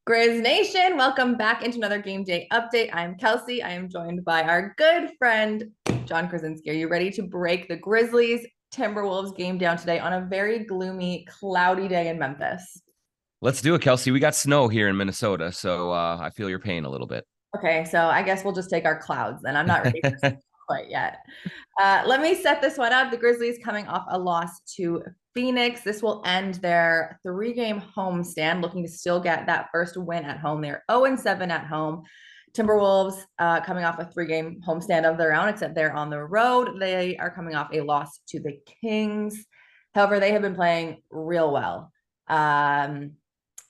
Grizz Nation, welcome back into another game day update. I'm Kelcey. I am joined by our good friend, John Krawczynski. Are you ready to break the Grizzlies Timberwolves game down today on a very gloomy, cloudy day in Memphis? Let's do it, Kelcey. We got snow here in Minnesota, so I feel your pain a little bit. Okay, so I guess we'll just take our clouds then. I'm not ready for snow quite yet. Let me set this one up. The Grizzlies coming off a loss to Phoenix. This will end their three-game homestand, looking to still get that first win at home. They're 0-7 at home. Timberwolves coming off a three-game homestand of their own, except they're on the road. They are coming off a loss to the Kings. However, they have been playing real well.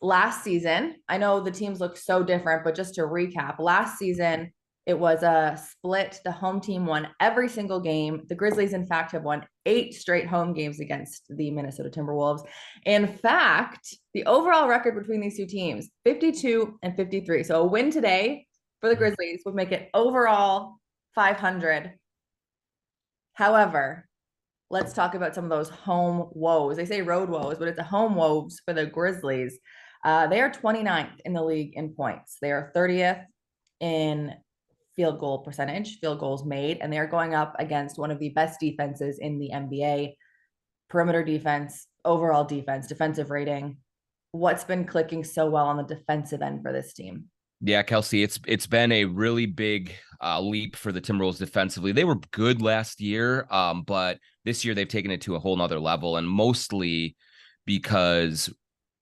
Last season, I know the teams look so different, but just to recap, last season, it was a split. The home team won every single game. The Grizzlies, in fact, have won 8 straight home games against the Minnesota Timberwolves. In fact, the overall record between these two teams, 52-53. So a win today for the Grizzlies would make it overall 500. However, let's talk about some of those home woes. They say road woes, but it's a home woes for the Grizzlies. They are 29th in the league in points. They are 30th in field goal percentage, field goals made, and they're going up against one of the best defenses in the NBA. Perimeter defense, overall defense, defensive rating. What's been clicking so well on the defensive end for this team? Yeah, Kelcey, it's been a really big leap for the Timberwolves defensively. They were good last year, but this year they've taken it to a whole nother level, and mostly because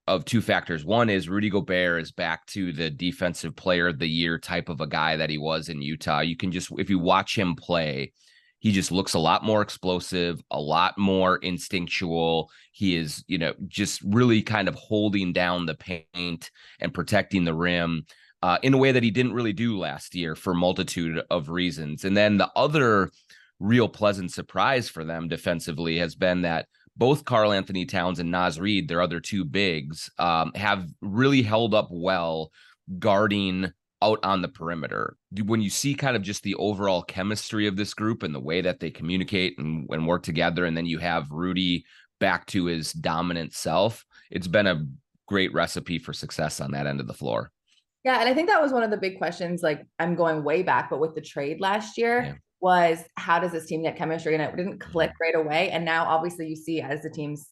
of two factors. One is Rudy Gobert is back to the defensive player of the year type of a guy that he was in Utah. You can just, if you watch him play, he just looks a lot more explosive, a lot more instinctual. He is, just really kind of holding down the paint and protecting the rim in a way that he didn't really do last year for a multitude of reasons. And then the other real pleasant surprise for them defensively has been that both Karl-Anthony Towns and Naz Reid, their other two bigs, have really held up well guarding out on the perimeter. When you see kind of just the overall chemistry of this group and the way that they communicate and work together, and then you have Rudy back to his dominant self, it's been a great recipe for success on that end of the floor. Yeah, and I think that was one of the big questions, like I'm going way back, but with the trade last year, Yeah. was how does this team get chemistry? And it didn't click right away. And now obviously you see as the teams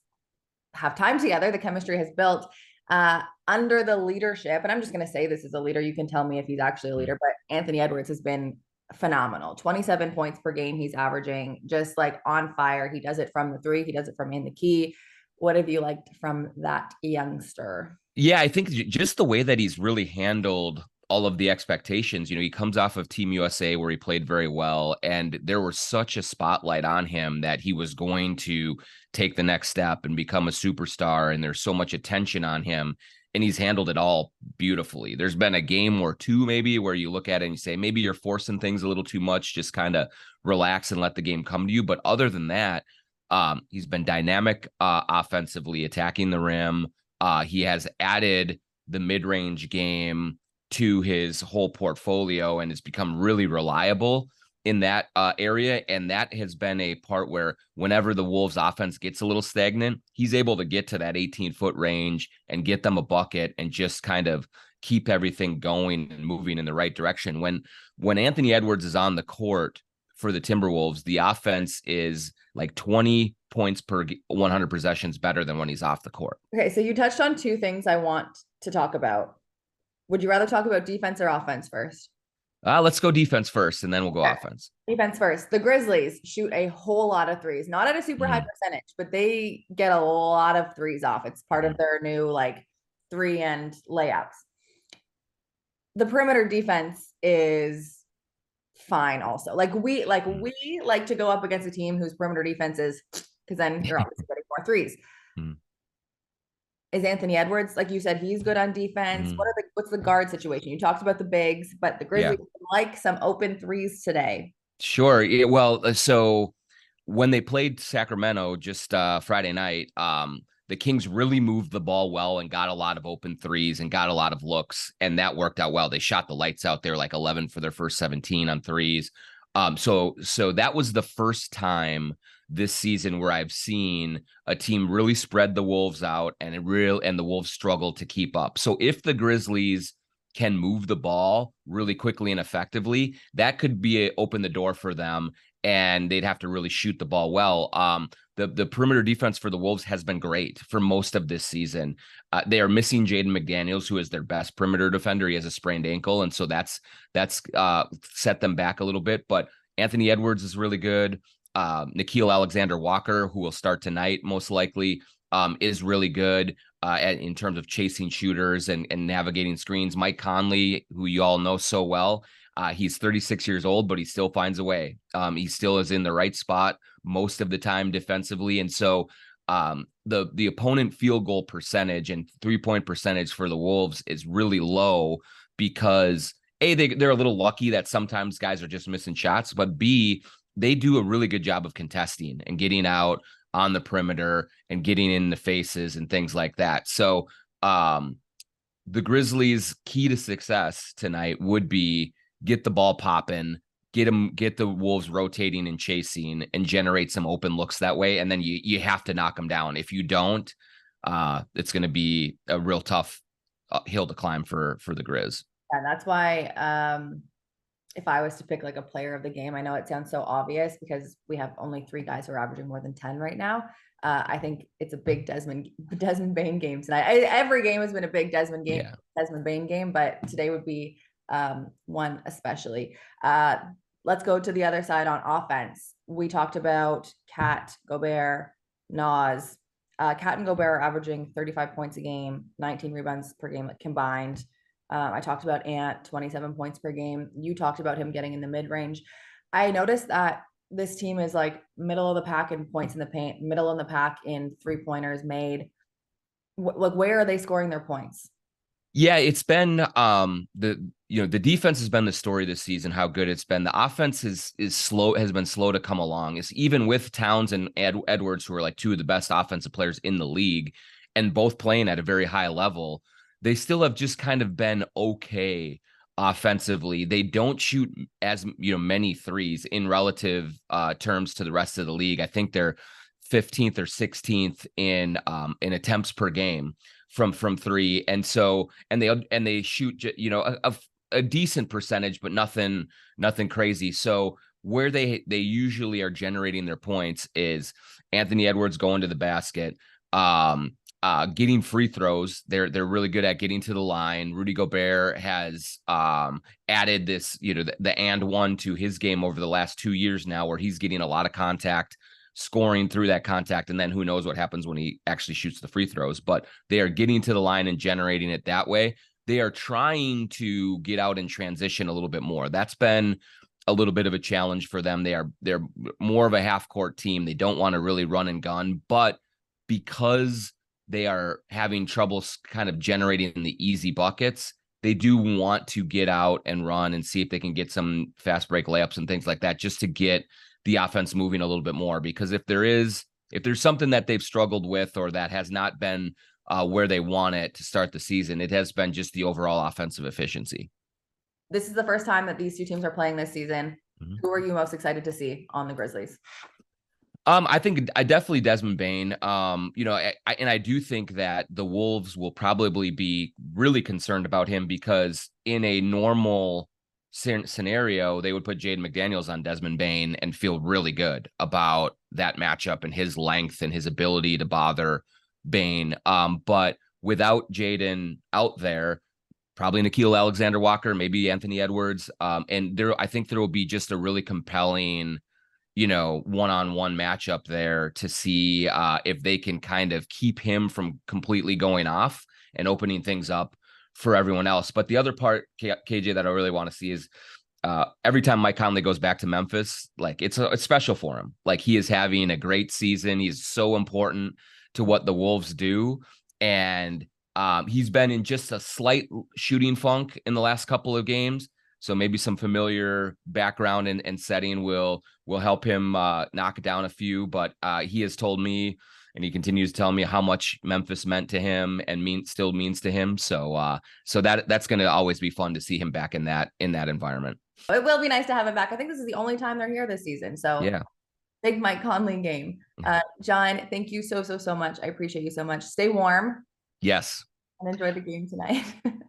have time together, the chemistry has built under the leadership. And I'm just going to say this is a leader. You can tell me if he's actually a leader, but Anthony Edwards has been phenomenal. 27 points per game he's averaging, just like on fire. He does it from the three. He does it from in the key. What have you liked from that youngster? Yeah, I think just the way that he's really handled all of the expectations. He comes off of Team USA where he played very well, and there was such a spotlight on him that he was going to take the next step and become a superstar, and there's so much attention on him, and he's handled it all beautifully. There's been a game or two maybe where you look at it and you say, maybe you're forcing things a little too much, just kind of relax and let the game come to you. But other than that, he's been dynamic offensively, attacking the rim. He has added the mid-range game to his whole portfolio and has become really reliable in that area. And that has been a part where whenever the Wolves offense gets a little stagnant, he's able to get to that 18-foot range and get them a bucket and just kind of keep everything going and moving in the right direction. When Anthony Edwards is on the court for the Timberwolves, the offense is like 20 points per 100 possessions better than when he's off the court. Okay, so you touched on two things I want to talk about. Would you rather talk about defense or offense first? Let's go defense first, and then we'll go offense. Defense first. The Grizzlies shoot a whole lot of threes, not at a super high percentage, but they get a lot of threes off. It's part of their new like 3-end layups. The perimeter defense is fine also. We like to go up against a team whose perimeter defense is, because then you're obviously getting more threes. Is Anthony Edwards, like you said, he's good on defense. What's the guard situation? You talked about the bigs, but the Grizzlies like some open threes today. Sure. Yeah, well, so when they played Sacramento just Friday night, the Kings really moved the ball well and got a lot of open threes and got a lot of looks, and that worked out well. They shot the lights out there, like 11 for their first 17 on threes. So that was the first time this season where I've seen a team really spread the Wolves out and the Wolves struggle to keep up. So if the Grizzlies can move the ball really quickly and effectively, that could open the door for them, and they'd have to really shoot the ball well. The perimeter defense for the Wolves has been great for most of this season. They are missing Jaden McDaniels, who is their best perimeter defender. He has a sprained ankle, and so that's set them back a little bit. But Anthony Edwards is really good. Nickeil Alexander-Walker, who will start tonight most likely, is really good in terms of chasing shooters and navigating screens. Mike Conley, who you all know so well, he's 36 years old, but he still finds a way. He still is in the right spot most of the time defensively. And so the opponent field goal percentage and 3-point percentage for the Wolves is really low because A, they're a little lucky that sometimes guys are just missing shots, but B, they do a really good job of contesting and getting out on the perimeter and getting in the faces and things like that. So the Grizzlies' key to success tonight would be get the ball popping, get the Wolves rotating and chasing, and generate some open looks that way. And then you have to knock them down. If you don't, it's going to be a real tough hill to climb for the Grizz. Yeah, that's why if I was to pick like a player of the game, I know it sounds so obvious because we have only 3 guys who are averaging more than 10 right now. I think it's a big Desmond Bane game tonight. Every game has been a big Desmond Bane game, but today would be one especially. Let's go to the other side on offense. We talked about Cat, Gobert, Nas. Cat and Gobert are averaging 35 points a game, 19 rebounds per game combined. I talked about Ant, 27 points per game. You talked about him getting in the mid-range. I noticed that this team is like middle of the pack in points in the paint, middle in the pack in 3-pointers made. Like, where are they scoring their points? Yeah, it's been the defense has been the story this season, how good it's been. The offense has been slow to come along. It's even with Towns and Edwards, who are like 2 of the best offensive players in the league and both playing at a very high level. They still have just kind of been okay offensively. They don't shoot as many threes in relative terms to the rest of the league. I think they're 15th or 16th in attempts per game from 3, and they shoot a decent percentage, but nothing crazy. So where they usually are generating their points is Anthony Edwards going to the basket. Getting free throws. They're really good at getting to the line. Rudy Gobert has added this, the and one to his game over the last 2 years now, where he's getting a lot of contact, scoring through that contact, and then who knows what happens when he actually shoots the free throws. But they are getting to the line and generating it that way. They are trying to get out and transition a little bit more. That's been a little bit of a challenge for them. They're more of a half court team. They don't want to really run and gun, but because they are having trouble kind of generating the easy buckets, they do want to get out and run and see if they can get some fast break layups and things like that, just to get the offense moving a little bit more. Because if there's something that they've struggled with or that has not been where they want it to start the season, it has been just the overall offensive efficiency. This is the first time that these 2 teams are playing this season. Mm-hmm. Who are you most excited to see on the Grizzlies? I think definitely Desmond Bane. I do think that the Wolves will probably be really concerned about him, because in a normal scenario, they would put Jaden McDaniels on Desmond Bane and feel really good about that matchup and his length and his ability to bother Bane. But without Jaden out there, probably Nickeil Alexander-Walker, maybe Anthony Edwards. And I think there will be just a really compelling one-on-one matchup there to see if they can kind of keep him from completely going off and opening things up for everyone else. But the other part, KJ, that I really want to see is every time Mike Conley goes back to Memphis, like it's special for him. Like, he is having a great season. He's so important to what the Wolves do. And he's been in just a slight shooting funk in the last couple of games. So maybe some familiar background and setting will help him knock down a few. But he has told me, and he continues to tell me, how much Memphis meant to him and still means to him. So that's going to always be fun to see him back in that environment. It will be nice to have him back. I think this is the only time they're here this season. So Yeah. big Mike Conley game. John, thank you so much. I appreciate you so much. Stay warm Yes. and enjoy the game tonight.